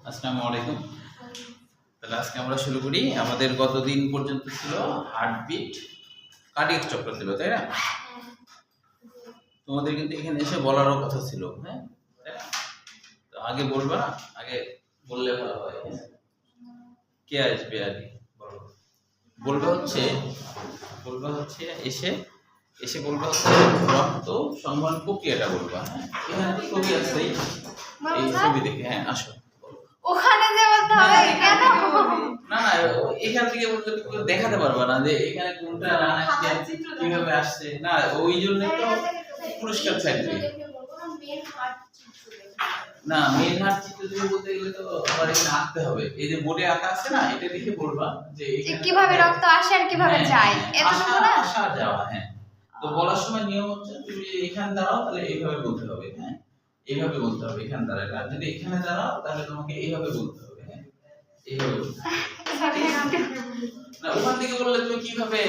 আসসালামু আলাইকুম। তাহলে আজকে আমরা শুরু করি। আমাদের গতদিন পর্যন্ত ছিল হার্টবিট, কার্ডিয়াক চক্র ছিল, তাই না? তোমাদের কিন্তু এখানে এসে বলারও কথা ছিল, হ্যাঁ? তো আগে বলবা না? আগে বললে ভালো হয়। কে আসবে আগে? বলো। বলবা হচ্ছে এসে এসে বলবা হচ্ছে রক্ত সংবহন প্রক্রিয়াটা বলবা, হ্যাঁ? এখানে ছবি আছে, এই ছবি দেখে, হ্যাঁ আসো। ওখানে যে বলতে হবে কেন? না না, এখান থেকে বলতে তুমি দেখাতে পারবা না যে এখানে কোনটা কিভাবে আসছে, না ওই জন্য তো পুরস্কার থাকবে না। মেন হাত চিত্র দিয়ে বলতে গেলে তো আবার এখানে আঁকতে হবে। এই যে বোর্ডে আঁকা আছে না, এটা দেখে বলবা যে কিভাবে রক্ত আসে আর কিভাবে যায়, এতটুকু না? আসা যাওয়া, হ্যাঁ। তো বলার সময় নিয়ম হচ্ছে তুমি যদি এখানে দাঁড়াও তাহলে এইভাবে বলতে হবে, হ্যাঁ? এইভাবে বলতে হবে এখানে দাঁড়ালে। আর যদি এখানে দাঁড়াও তাহলে তোমাকে এইভাবে বলতে হবে, হ্যাঁ? এইভাবে বলতে হবে। না ওখান থেকে বললে তুমি কিভাবে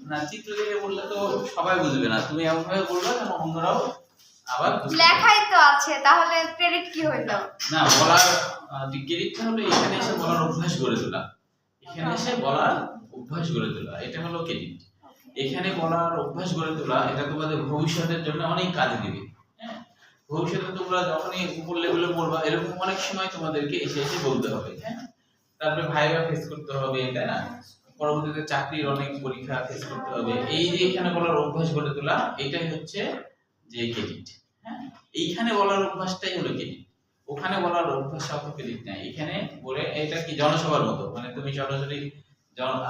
না চিত্র দেখে বললে তো সবাই বুঝবে না। তুমি এমন ভাবে বলবা যেন অন্যরাও আবার লেখাই তো আছে, তাহলে ক্রেডিট কি হইলো? না বলার ক্রেডিটটা হলো এখানে এসে বলার অভ্যাস গড়ে তোলা। এখানে এসে বলার অভ্যাস গড়ে তোলা, এটা হলো ক্রেডিট। এখানে বলার অভ্যাস গড়ে তোলা, এটা তোমাদের ভবিষ্যতের জন্য অনেক কাজে দিবে, হ্যাঁ? ভবিষ্যতে তোমরা যখনই উপর লেভেলে পড়বা এরকম অনেক সময় তোমাদেরকে এসে এসে বলতে হবে, হ্যাঁ? তারপরে ভাইবা ফেস করতে হবে, তাই না? পরবর্তীতে চাকরির অনেক পরীক্ষা ফেস করতে হবে। এই যে এখানে বলার অভ্যাস গড়ে তোলা, এটাই হচ্ছে যে ক্রেডিট, হ্যাঁ? এইখানে বলার অভ্যাসটাই হলো ক্রেডিট। ওখানে বলার অভ্যাস অত ক্রেডিট নাই। এখানে বলে এটা কি জনসভার মতো, মানে তুমি সরাসরি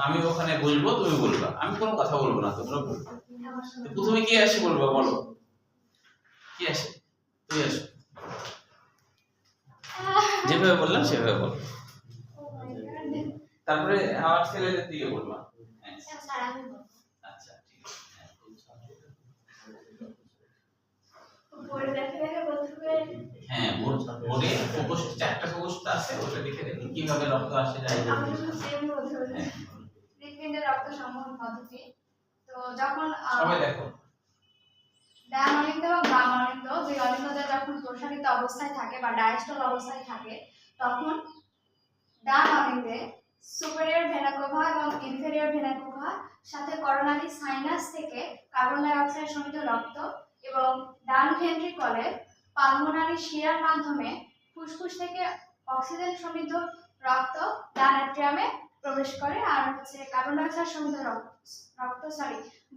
আমি ওখানে বলবো, তুমি বলবা, আমি কোনো কথা বলবো না, তোমরা বলবে। তো প্রথমে কি আসে বলবা, বলো কি আসে? তুই আসো, যেভাবে বললাম সেভাবে বলো। তারপরে আমার ছেলেদের দিকে বলবা, আচ্ছা ঠিক আছে। হ্যাঁ বোর্ডে ফোকাস, চারটা ফোকাস আছে, ওটা দেখে দেখুন কিভাবে রক্ত আসে যায়। হৃৎপিণ্ডের রক্ত সংবহন পদ্ধতি। তো যখন সবাই দেখো, ডান অলিন্দ এবং বাম অলিন্দ, যে অলিন্দটা যখন প্রসারিত অবস্থায় থাকে বা ডায়াস্টল অবস্থায় থাকে, তখন ডান অলিন্দে সুপেরিয়র ভেনা কাভা এবং ইনফেরিয়র ভেনা কাভা সাথে করোনারি সাইনাস থেকে কার্বন ডাই অক্সাইড সমৃদ্ধ রক্ত এবং ডান ভেন্ট্রিকলে পালমোনারি শিরার মাধ্যমে ফুসফুস থেকে অক্সিজেন সমৃদ্ধ রক্ত ডান অ্যাট্রিয়ামে প্রবেশ করে। আর হচ্ছে কার্বন ডাই অক্সাইড সমৃদ্ধ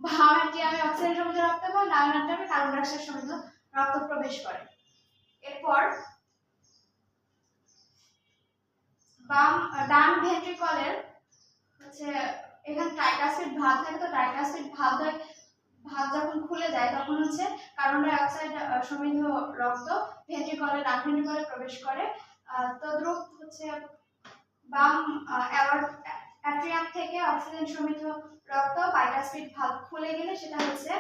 বাম অ্যাট্রিয়ামে অক্সিজেন সমৃদ্ধ রক্ত এবং ডান অ্যাট্রিয়ামে কার্বন ডাই অক্সাইড সমৃদ্ধ রক্ত প্রবেশ করে। এরপর ডান ভেন্ট্রিকলের হচ্ছে এখানে ট্রাইকাসিড ভালভ থাকে, তো ট্রাইকাসিড ভালভ যখন খুলে যায় তখন হচ্ছে কার্বন ডাই অক্সাইড সমৃদ্ধ রক্ত ডান ভেন্ট্রিকলে প্রবেশ করে। তদ্রূপ হচ্ছে বাম অ্যাট্রিয়াম থেকে অক্সিজেন সমৃদ্ধ রক্ত বাইকাসপিড ভালভ খুলে গেলে সেটা হচ্ছে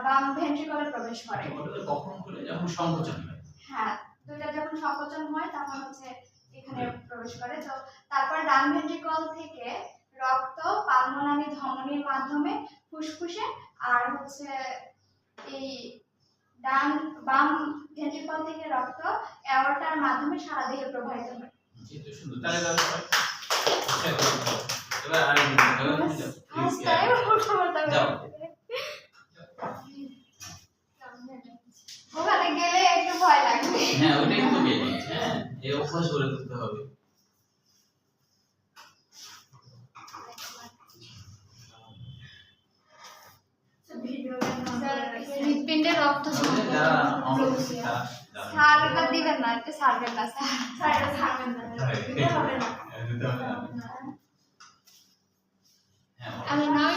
বাম ভেন্ট্রিকলে প্রবেশ করে। কখন খুলে? যখন সংকোচন হয়। হ্যাঁ, দুইটা যখন সংকোচন হয় তখন হচ্ছে এখানে প্রবেশ করে। তো তারপর ডান ভেন্ট্রিকল থেকে রক্ত পালমোনারি ধমনীর মাধ্যমে ফুসফুসে আর হচ্ছে এই বাম ভেন্ট্রিকল থেকে রক্ত অ্যাওর্টার মাধ্যমে সারা দেহে প্রবাহিত হয়। এটা সুন্দর। তাহলে এবার যাও। ওখানে গেলে একটু ভয় লাগবে। হ্যাঁ ওটাই তো গেলি, হ্যাঁ এই অভ্যাস করে করতে হবে। হৃৎপিণ্ডের রক্ত সারটা দিবেন না, একটু সারবেন না স্যার, হবে না। আমি নয়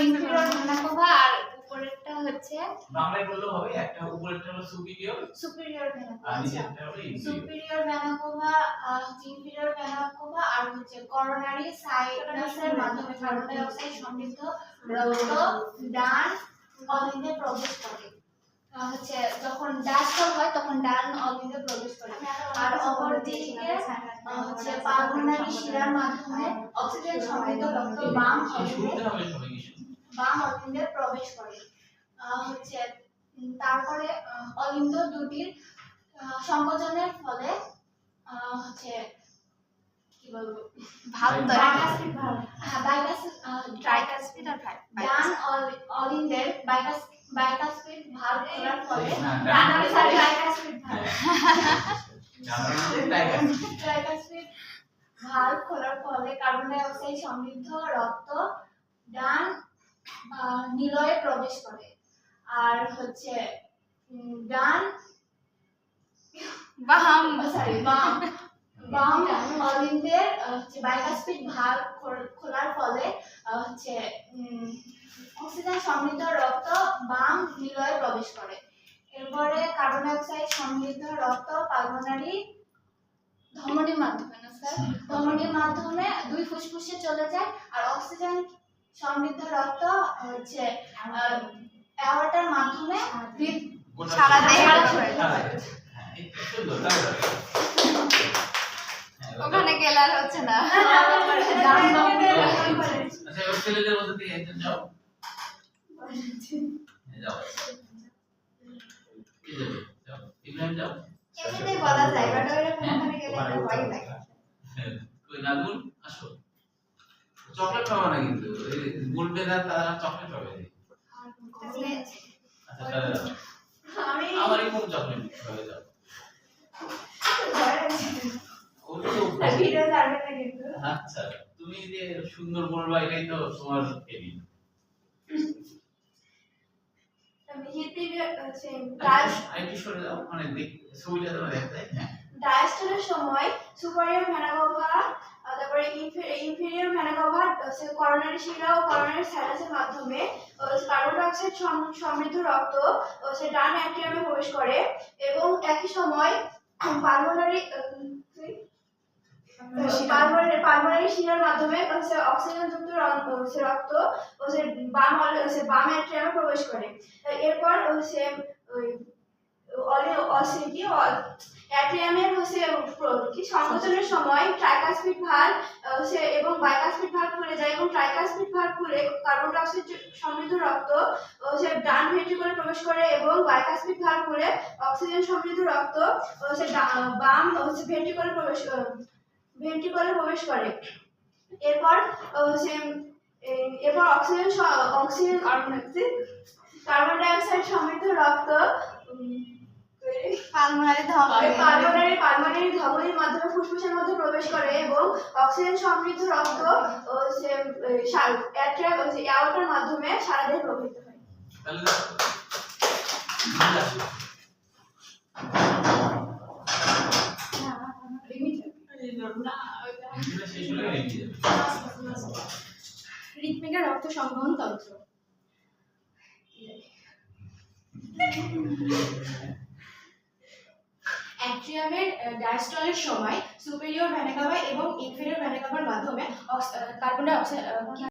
ইনফিরিয়র ভেনা কাভা আর উপরেরটা হচ্ছে বাংলায় বললেও হবে। একটা উপরেরটা হলো সুপিরিয়র ভেনা আর নিচেরটা হলো superior vena cava, inferior vena cava আর হচ্ছে করোনারি সাইনাসের মাধ্যমে কার্বন ডাই অক্সাইড সমৃদ্ধ রক্ত ডান অলিন্দে প্রবেশ করে। হচ্ছে যখন ডায়াস্টল হয় তখন ডান অলিন্দে প্রবেশ করে। আর অপরদিকে হচ্ছে পালমোনারি শিরার মাধ্যমে অক্সিজেন সমৃদ্ধ রক্ত বাম অলিন্দে প্রবেশ করে। হচ্ছে তারপরে অলিন্দ দুটির সংকোচনের ফলে হচ্ছে কি বলবো ভাব তৈরি বাইকাসপিড ভাল্ব, হ্যাঁ ট্রাইকাসপিড আর ডান অলিন্দের বাইকাসপিড ভাল্ব খোলার ফলে ডান ট্রাইকাসপিড ভাল্ব ট্রাইকাসপিড ভাল্ব খোলার ফলে কার্বন ডাই অক্সাইড সমৃদ্ধ রক্ত ডান নিলয়ে প্রবেশ করে। আর হচ্ছে ডান বাম বাম অলিন্দের হচ্ছে বাইকাসপিড ভাল্ব খোলার ফলে হচ্ছে অক্সিজেন সমৃদ্ধ রক্ত বাম নিলয়ে প্রবেশ করে। এরপরে কার্বন ডাই অক্সাইড সমৃদ্ধ রক্ত পালমোনারি ধমনীর মাধ্যমে না স্যার ধমনীর মাধ্যমে দুই ফুসফুসে চলে যায়। আর অক্সিজেন সমৃদ্ধ রক্ত হচ্ছে অ্যাওর্টার মাধ্যমে সারা দেহে ওখানে গেলার হচ্ছে না। আচ্ছা এবার ছেলেদের মধ্যে দিয়ে একজন যাও যাও এই যাবে যাও ইব্রাহিম যাও এমনিতেই বলা যায় বাট ওখানে গেলে একটা ভয় লাগে। কই নাজমুল আসো চকলেট খাওয়া না কিন্তু বলবে না তারা চকলেট খাবে আচ্ছা তাহলে আমি আমারই কোন চকলেট খাবে যাও ওই তো ভিডিও ছাড়বে না কিন্তু আচ্ছা তুমি যে সুন্দর বলবা এটাই তো তোমার এরিয়া আইটি সরে যাও মানে ছবিটা তোমার দেখতে হ্যাঁ ডায়াস্টলের সময় সুপারিয়র ভেনা কভা তারপরে ইনফেরিয়র ভেনা কভা করোনারি শিরা ও করোনারি সাইনাসের মাধ্যমে কার্বন ডাই অক্সাইড সমৃদ্ধ রক্ত ডান অ্যাট্রিয়ামে প্রবেশ করে এবং একই সময় পালমোনারি পালমোনারি শিরার মাধ্যমে অক্সিজেন যুক্ত রক্ত বাম অ্যাট্রিয়ামে প্রবেশ করে। এরপর অ্যাট্রিয়ামের সংকোচনের সময় ট্রাইকাসপিড ভাল্ব এবং বাইকাসপিড ভাল্ব খুলে যায় এবং ট্রাইকাসপিড ভাল্ব খুলে কার্বন ডাই অক্সাইড সমৃদ্ধ রক্ত ডান ভেন্ট্রিকলে প্রবেশ করে এবং বাইকাসপিড ভাল্ব খুলে অক্সিজেন সমৃদ্ধ রক্ত বাম ভেন্ট্রিকলে প্রবেশ করে। এরপর অক্সিজেন কার্বন ডাই অক্সাইড সমৃদ্ধ রক্ত পালমোনারি ধমনী পালমোনারি ধমনীর মাধ্যমে ফুসফুসের মধ্যে প্রবেশ করে এবং অক্সিজেন সমৃদ্ধ রক্ত অ্যাওর্টার মাধ্যমে সারা দেহে প্রবাহিত হয়। হৃৎপিণ্ডের রক্ত সংবহন তন্ত্র অ্যাট্রিয়ামের ডায়াস্টলের সময় সুপেরিয়র ভেনা কাভা এবং ইনফেরিয়র ভেনা কাভার মাধ্যমে কার্বন ডাই অক্সাইড